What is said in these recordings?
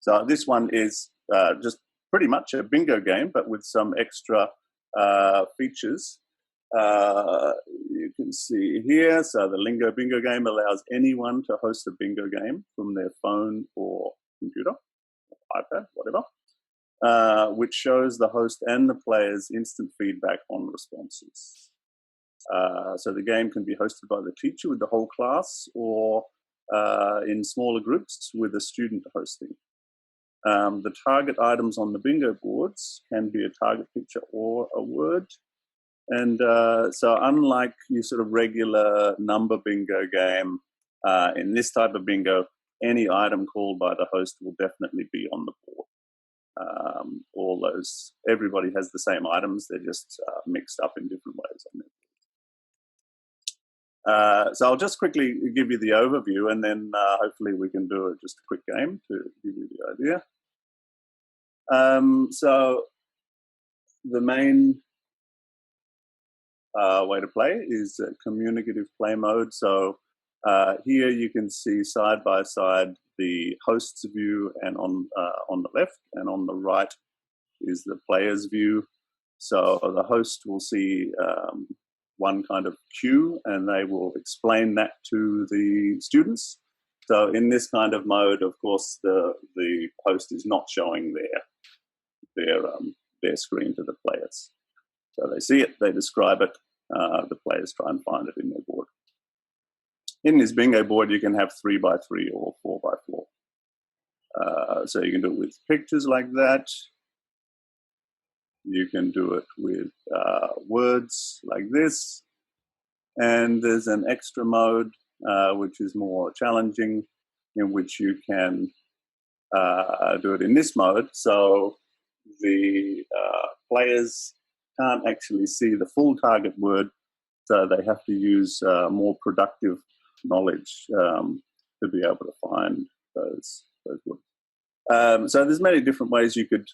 So this one is just pretty much a bingo game, but with some extra features. You can see here, so the Lingo Bingo game allows anyone to host a bingo game from their phone or computer, iPad, whatever, which shows the host and the players instant feedback on responses. So the game can be hosted by the teacher with the whole class, or in smaller groups with a student hosting. The target items on the bingo boards can be a target picture or a word. And so unlike your sort of regular number bingo game, in this type of bingo, any item called by the host will definitely be on the board. Everybody has the same items, they're just mixed up in different ways on it. So I'll just quickly give you the overview, and then hopefully we can do just a quick game to give you the idea. So the main way to play is communicative play mode. So here you can see side by side the host's view, and on the left, and on the right is the player's view. So the host will see one kind of cue, and they will explain that to the students. So in this kind of mode, of course, the host is not showing their screen to the players. So they see it, they describe it, the players try and find it in their board. In this bingo board, you can have 3x3 or 4x4. So you can do it with pictures like that. You can do it with words like this. And there's an extra mode, which is more challenging, in which you can do it in this mode. So the players can't actually see the full target word, so they have to use more productive knowledge to be able to find those words. So there's many different ways you could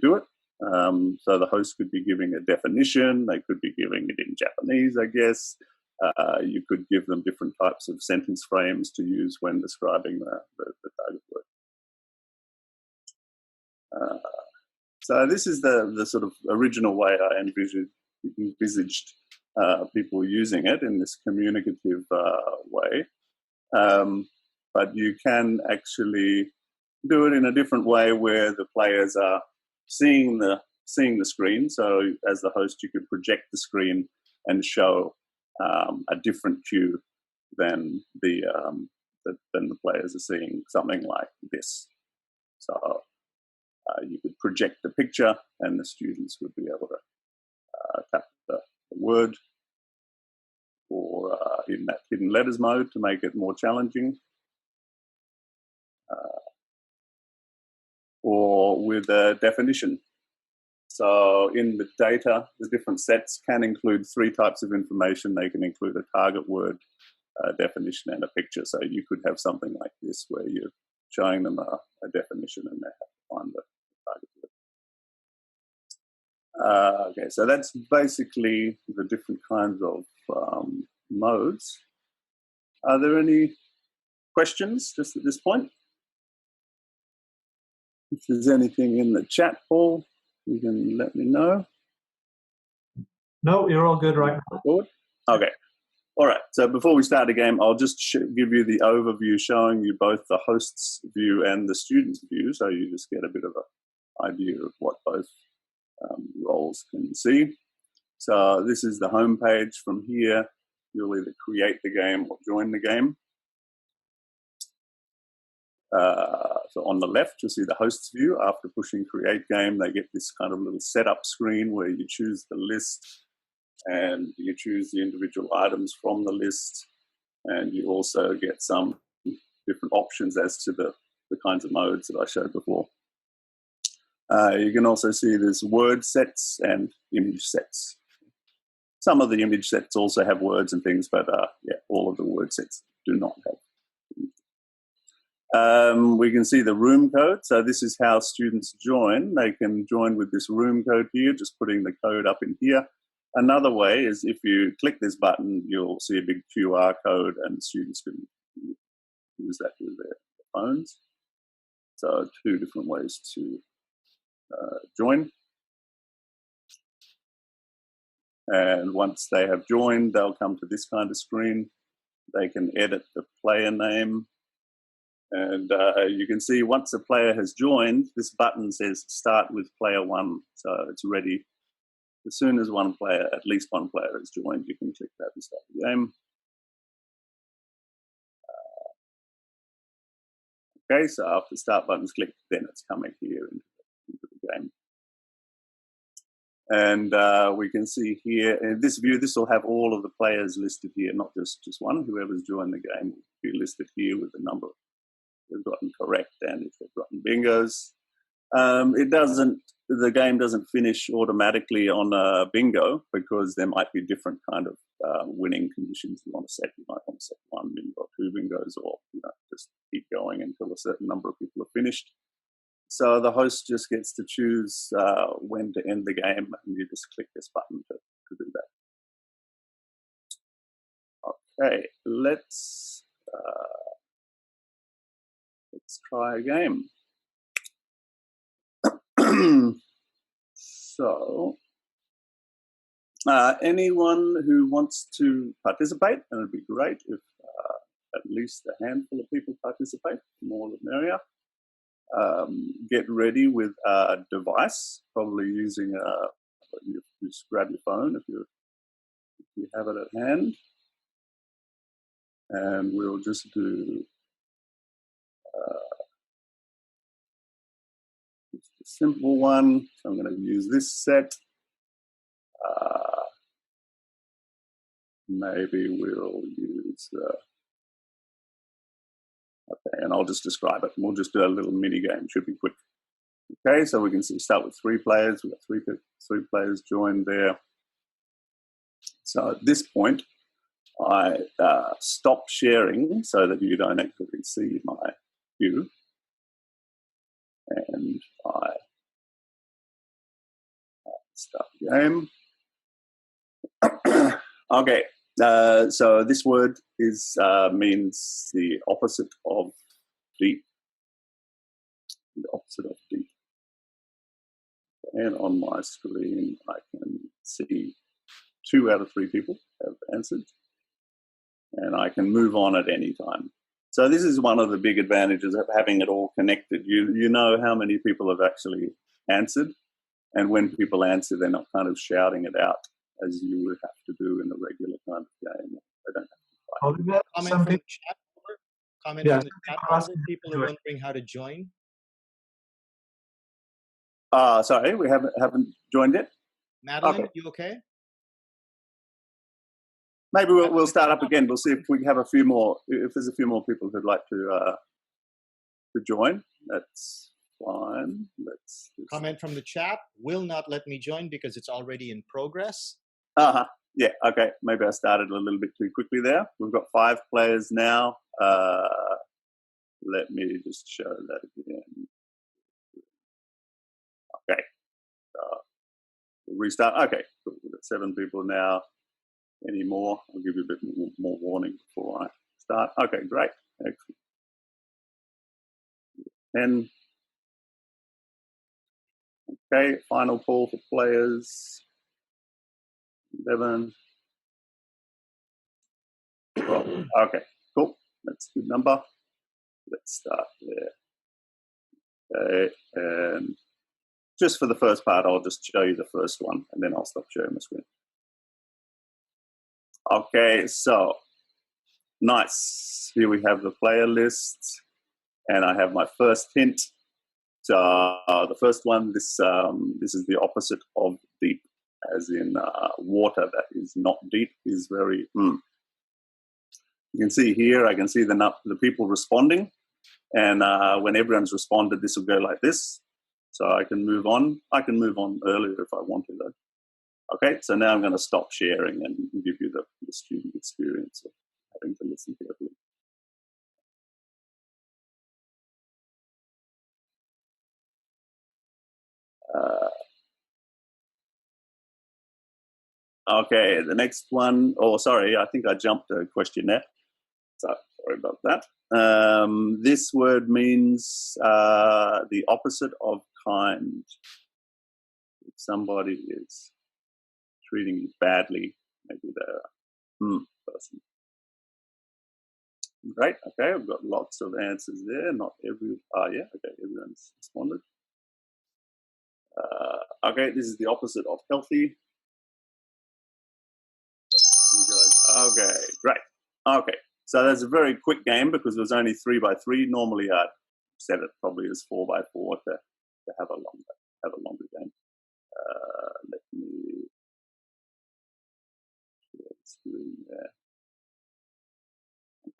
do it. So the host could be giving a definition, they could be giving it in Japanese, I guess. You could give them different types of sentence frames to use when describing the target word. So this is the sort of original way I envisaged people using it, in this communicative way. But you can actually do it in a different way, where the players are seeing the screen. So as the host, you could project the screen and show a different cue than the players are seeing, something like this. So you could project the picture, and the students would be able to tap the word, or in that hidden letters mode to make it more challenging, or with a definition. So in the data, the different sets can include 3 types of information. They can include a target word, a definition, and a picture. So you could have something like this, where you're showing them a definition, and they have to find the target word. Okay, so that's basically the different kinds of modes. Are there any questions just at this point? If there's anything in the chat, Paul, you can let me know. No, you're all good right now. Okay. All right. So before we start the game, I'll just give you the overview, showing you both the host's view and the student's view, so you just get a bit of an idea of what both roles can see. So this is the home page. From here, you'll either create the game or join the game. So on the left, you'll see the host's view. After pushing create game, they get this kind of little setup screen where you choose the list, and you choose the individual items from the list, and you also get some different options as to the kinds of modes that I showed before. You can also see there's word sets and image sets. Some of the image sets also have words and things, but yeah, all of the word sets do not have. We can see the room code. So this is how students join. They can join with this room code here, just putting the code up in here. Another way is if you click this button, you'll see a big QR code, and students can use that with their phones. So 2 different ways to join. And once they have joined, they'll come to this kind of screen. They can edit the player name. And you can see once a player has joined, this button says start with player 1. So it's ready. As soon as at least one player has joined, you can click that and start the game. Okay, so after the start button's clicked, then it's coming here into the game. And we can see here, in this view, this will have all of the players listed here, not just one. Whoever's joined the game will be listed here with the number they've gotten correct and if they've gotten bingos. The game doesn't finish automatically on a bingo because there might be different kind of winning conditions you want to set. You might want to set 1 bingo, 2 bingos, or just keep going until a certain number of people are finished. So the host just gets to choose when to end the game, and you just click this button to do that. Okay, let's try a game. So, anyone who wants to participate, and it'd be great if at least a handful of people participate, the more the merrier. Get ready with a device, probably using you just grab your phone if you have it at hand, and we'll just do just a simple one. So I'm going to use this set. Maybe we'll use okay, and I'll just describe it. We'll just do a little mini game. Should be quick. Okay, so we can start with 3 players. We've got 3 players joined there. So at this point, I stop sharing so that you don't actually see my view, and I start the game. Okay, so this word means the opposite of deep. The opposite of deep. And on my screen, I can see 2 out of 3 people have answered, and I can move on at any time. So this is one of the big advantages of having it all connected. You know how many people have actually answered, and when people answer, they're not kind of shouting it out as you would have to do in a regular kind of game. They don't have to fight. Comment from the chat. Comment from the chat. Oliver. People are wondering how to join. Sorry, we haven't joined yet. Madeline, you okay? Maybe we'll start up again. We'll see if we have a few more. If there's a few more people who'd like to join, that's fine. Let's comment from the chat. Will not let me join because it's already in progress. Yeah. Okay. Maybe I started a little bit too quickly there. We've got 5 players now. Let me just show that again. Okay. We'll restart. Okay. Cool. We've got 7 people now. Any more? I'll give you a bit more warning before I start. Okay, great. Excellent. 10. Okay, final call for players. 11. 12. Okay, cool. That's a good number. Let's start there. Okay, and just for the first part, I'll just show you the first one, and then I'll stop sharing the screen. Okay, so nice. Here we have the player list, and I have my first hint. So the first one, this is the opposite of deep, as in water that is not deep is very. You can see here, I can see the people responding, and when everyone's responded, this will go like this. So I can move on. I can move on earlier if I wanted though. Okay, so now I'm going to stop sharing and give you the student experience of having to listen carefully. Okay, the next one, oh, sorry, I think I jumped a question there. So Sorry about that. This word means the opposite of kind. If somebody is treating you badly, maybe they're a person. Great. Okay, I've got lots of answers there. Not every. Yeah. Okay, everyone's responded. Okay, this is the opposite of healthy. You guys. Okay, great. Okay, so that's a very quick game because it was only 3 by 3. Normally, I'd set it probably as 4 by 4 to have a longer game. Let me share the screen there.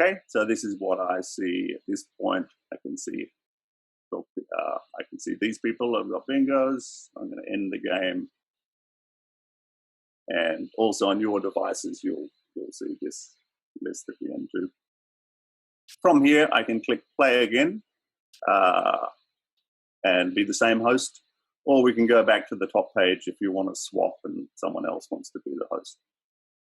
Okay, so this is what I see at this point. I can see these people have got bingos. I'm going to end the game, and also on your devices, you'll see this list at the end too. From here, I can click play again and be the same host, or we can go back to the top page if you want to swap and someone else wants to be the host.